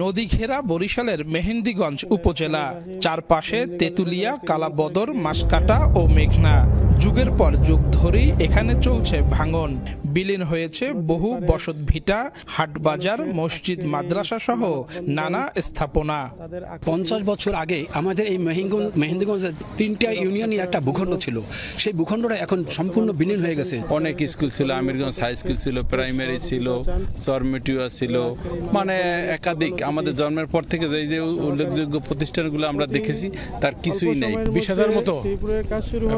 নদী ঘেরা বরিশালের মেহেন্দিগঞ্জ উপজেলা, চারপাশে তেঁতুলিয়া, কালাবদর, মাসকাটা ও মেঘনা। যুগের পর যুগ ধরেই এখানে চলছে ভাঙন। বিলীন হয়েছে বহু বসতভিটা, হাটবাজার, মসজিদ, মাদ্রাসা সহ নানা স্থাপনা। 50 বছর আগে আমাদের এই মেহেন্দিগঞ্জের 3টা ইউনিয়নই একটা ভূখণ্ড ছিল। সেই ভূখণ্ডটা এখন সম্পূর্ণ বিলীন হয়ে গেছে। অনেক স্কুল ছিল, আমিরগঞ্জ হাই স্কুল ছিল, প্রাইমারি ছিল, চরমেটিয়া ছিল, মানে একাধিক। আমাদের জন্মের পর থেকে যে উল্লেখযোগ্য প্রতিষ্ঠানগুলো আমরা দেখেছি তার কিছুই নেই। 20,000 মতো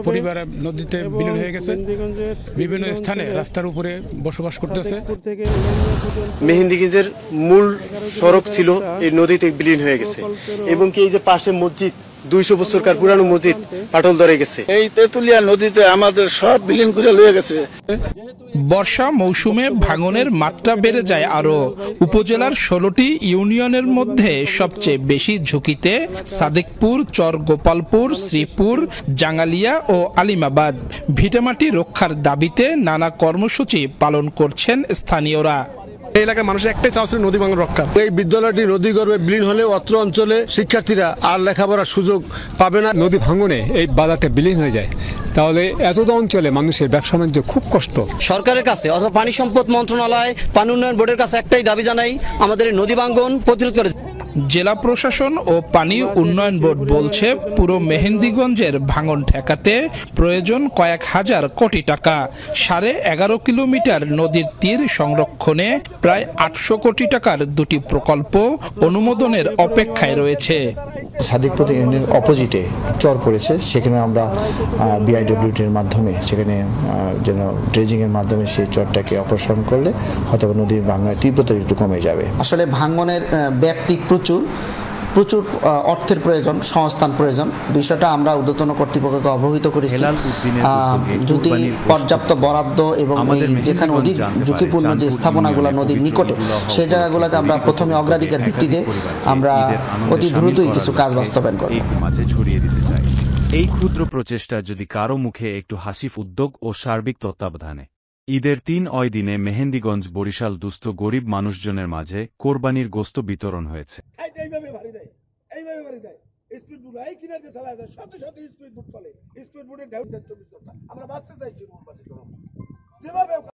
পরিবার নদীতে বিলীন হয়ে গেছে। বিভিন্ন স্থানে রাস্তার উপরে বসবাস করতেছে। মেহেন্দিগঞ্জের মূল সড়ক ছিল এই নদীতে বিলীন হয়ে গেছে, এবং কি এই যে পাশে মসজিদ 200 বছরকার পুরানো মসজিদ পাটল ধরে গেছে। এই তেঁতুলিয়া নদীতে আমাদের সব বিলীন করে লয়ে গেছে। বর্ষা মৌসুমে ভাঙনের মাত্রা বেড়ে যায় আরো। উপজেলার 16টি ইউনিয়নের মধ্যে সবচেয়ে বেশি ঝুঁকিতে সাদেকপুর, চর গোপালপুর, শ্রীপুর, জাঙ্গালিয়া ও আলিমাবাদ। ভিটেমাটি রক্ষার দাবিতে নানা কর্মসূচি পালন করছেন স্থানীয়রা। এই এলাকার মানুষের একটাই চাওয়া ছিল নদী ভাঙন রক্ষা। এই বিদ্যালয়টি নদীগর্ভে বিলীন হলে অত্র অঞ্চলে শিক্ষার্থীরা আর লেখাপড়ার সুযোগ পাবে না। নদী ভাঙনে এই বাজারটা বিলীন হয়ে যায়, তাহলে এতটা অঞ্চলে মানুষের ব্যবসা বাণিজ্য খুব কষ্ট। সরকারের কাছে অথবা পানি সম্পদ মন্ত্রণালয়, পানি উন্নয়ন বোর্ডের কাছে একটাই দাবি জানাই, আমাদের এই নদী ভাঙন প্রতিরোধ করে। জেলা প্রশাসন ও পানি উন্নয়ন বোর্ড বলছে, পুরো মেহেন্দিগঞ্জের ভাঙন ঠেকাতে প্রয়োজন কয়েক হাজার কোটি টাকা। 11.5 কিলোমিটার নদীর তীর সংরক্ষণে প্রায় 800 কোটি টাকার দুটি প্রকল্প অনুমোদনের অপেক্ষায় রয়েছে। সাদেকপুর ইউনিয়নের অপোজিটে চর পড়েছে, সেখানে আমরা বিআইডব্লিউটির মাধ্যমে সেখানে যেন ড্রেজিংয়ের মাধ্যমে সেই চরটাকে অপসারণ করলে হয়তো নদীর ভাঙনের তীব্রতা একটু কমে যাবে। আসলে ভাঙনের ব্যাপ্তি প্রচুর অর্থের প্রয়োজন, সংস্থান প্রয়োজন। বিষয়টা আমরা ঊর্ধ্বতন কর্তৃপক্ষকে অবহিত করেছি। যদি পর্যাপ্ত বরাদ্দ এবং যেখানে অধিক ঝুঁকিপূর্ণ যে স্থাপনাগুলো নদীর নিকটে, সেই জায়গাগুলোকে আমরা প্রথমে অগ্রাধিকার ভিত্তিতে আমরা অতি দ্রুতই কিছু কাজ বাস্তবায়ন করব। এই ক্ষুদ্র প্রচেষ্টা যদি কারো মুখে একটু হাসি, উদ্যোগ ও সার্বিক তত্ত্বাবধানে ঈদের 3 দিনে মেহেন্দিগঞ্জ বরিশাল দুস্থ গরিব মানুষজনের মাঝে কোরবানির গোশত বিতরণ হয়েছে।